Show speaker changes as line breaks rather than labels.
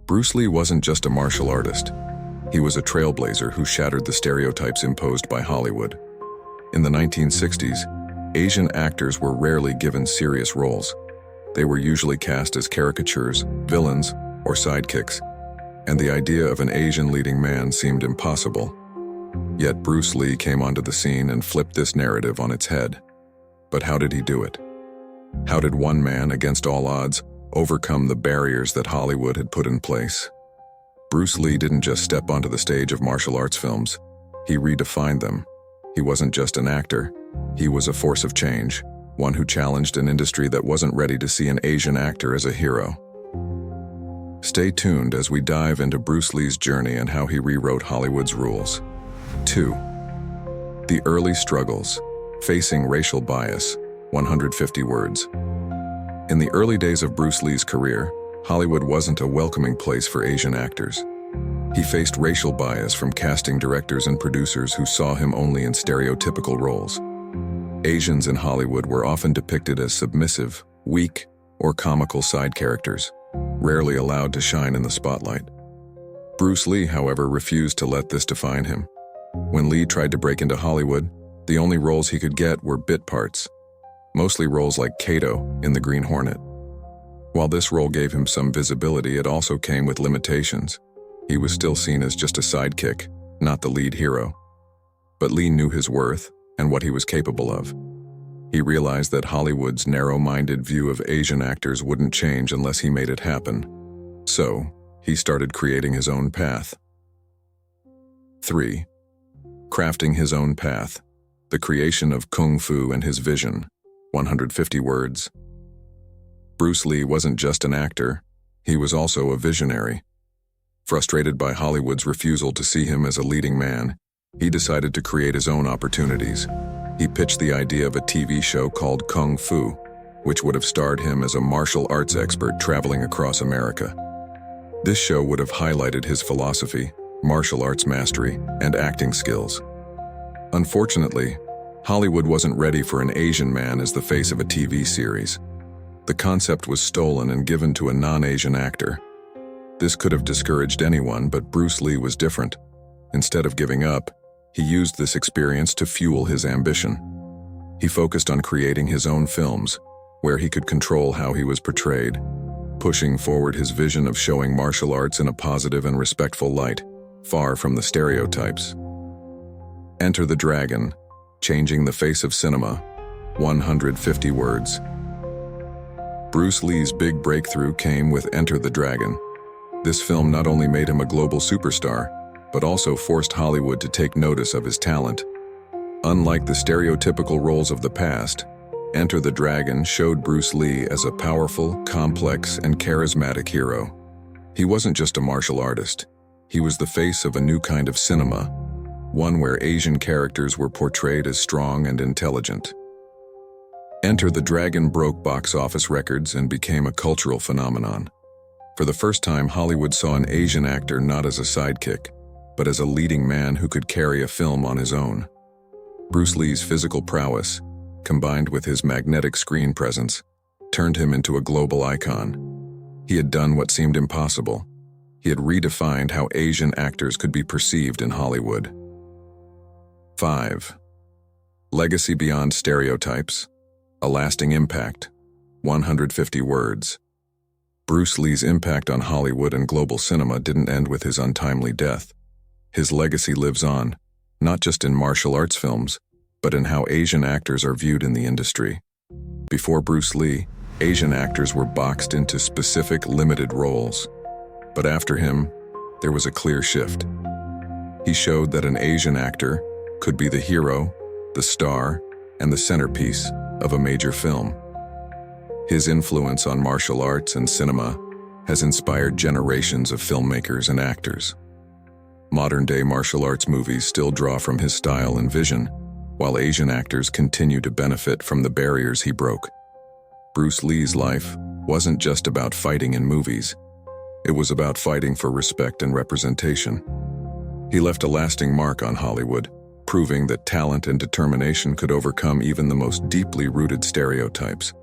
Bruce Lee wasn't just a martial artist. He was a trailblazer who shattered the stereotypes imposed by Hollywood. In the 1960s, Asian actors were rarely given serious roles. They were usually cast as caricatures, villains, or sidekicks, and the idea of an Asian leading man seemed impossible. Yet Bruce Lee came onto the scene and flipped this narrative on its head. But how did he do it? How did one man, against all odds, overcome the barriers that Hollywood had put in place? Bruce Lee didn't just step onto the stage of martial arts films. He redefined them. He wasn't just an actor. He was a force of change, one who challenged an industry that wasn't ready to see an Asian actor as a hero. Stay tuned as we dive into Bruce Lee's journey and how he rewrote Hollywood's rules. 2. The early struggles. Facing racial bias. 150 words. In the early days of Bruce Lee's career, Hollywood wasn't a welcoming place for Asian actors. He faced racial bias from casting directors and producers who saw him only in stereotypical roles. Asians in Hollywood were often depicted as submissive, weak, or comical side characters, rarely allowed to shine in the spotlight. Bruce Lee, however, refused to let this define him. When Lee tried to break into Hollywood, the only roles he could get were bit parts, mostly roles like Kato in The Green Hornet. While this role gave him some visibility, it also came with limitations. He was still seen as just a sidekick, not the lead hero. But Lee knew his worth and what he was capable of. He realized that Hollywood's narrow-minded view of Asian actors wouldn't change unless he made it happen. So, he started creating his own path. 3. Crafting his own path. The creation of Kung Fu and his vision. 150 words. Bruce Lee wasn't just an actor, he was also a visionary. Frustrated by Hollywood's refusal to see him as a leading man, he decided to create his own opportunities. He pitched the idea of a TV show called Kung Fu, which would have starred him as a martial arts expert traveling across America. This show would have highlighted his philosophy, martial arts mastery, and acting skills. Unfortunately, Hollywood wasn't ready for an Asian man as the face of a TV series. The concept was stolen and given to a non-Asian actor. This could have discouraged anyone, but Bruce Lee was different. Instead of giving up, he used this experience to fuel his ambition. He focused on creating his own films, where he could control how he was portrayed, pushing forward his vision of showing martial arts in a positive and respectful light, far from the stereotypes. Enter the Dragon, changing the face of cinema. 150 words. Bruce Lee's big breakthrough came with Enter the Dragon. This film not only made him a global superstar, but also forced Hollywood to take notice of his talent. Unlike the stereotypical roles of the past, Enter the Dragon showed Bruce Lee as a powerful, complex, and charismatic hero. He wasn't just a martial artist. He was the face of a new kind of cinema, one where Asian characters were portrayed as strong and intelligent. Enter the Dragon broke box office records and became a cultural phenomenon. For the first time, Hollywood saw an Asian actor not as a sidekick, but as a leading man who could carry a film on his own. Bruce Lee's physical prowess, combined with his magnetic screen presence, turned him into a global icon. He had done what seemed impossible. He had redefined how Asian actors could be perceived in Hollywood. 5. Legacy beyond stereotypes. A lasting impact. 150 words. Bruce Lee's impact on Hollywood and global cinema didn't end with his untimely death. His legacy lives on, not just in martial arts films, but in how Asian actors are viewed in the industry. Before Bruce Lee, Asian actors were boxed into specific, limited roles. But after him, there was a clear shift. He showed that an Asian actor could be the hero, the star, and the centerpiece of a major film. His influence on martial arts and cinema has inspired generations of filmmakers and actors. Modern-day martial arts movies still draw from his style and vision, while Asian actors continue to benefit from the barriers he broke. Bruce Lee's life wasn't just about fighting in movies. It was about fighting for respect and representation. He left a lasting mark on Hollywood, proving that talent and determination could overcome even the most deeply rooted stereotypes.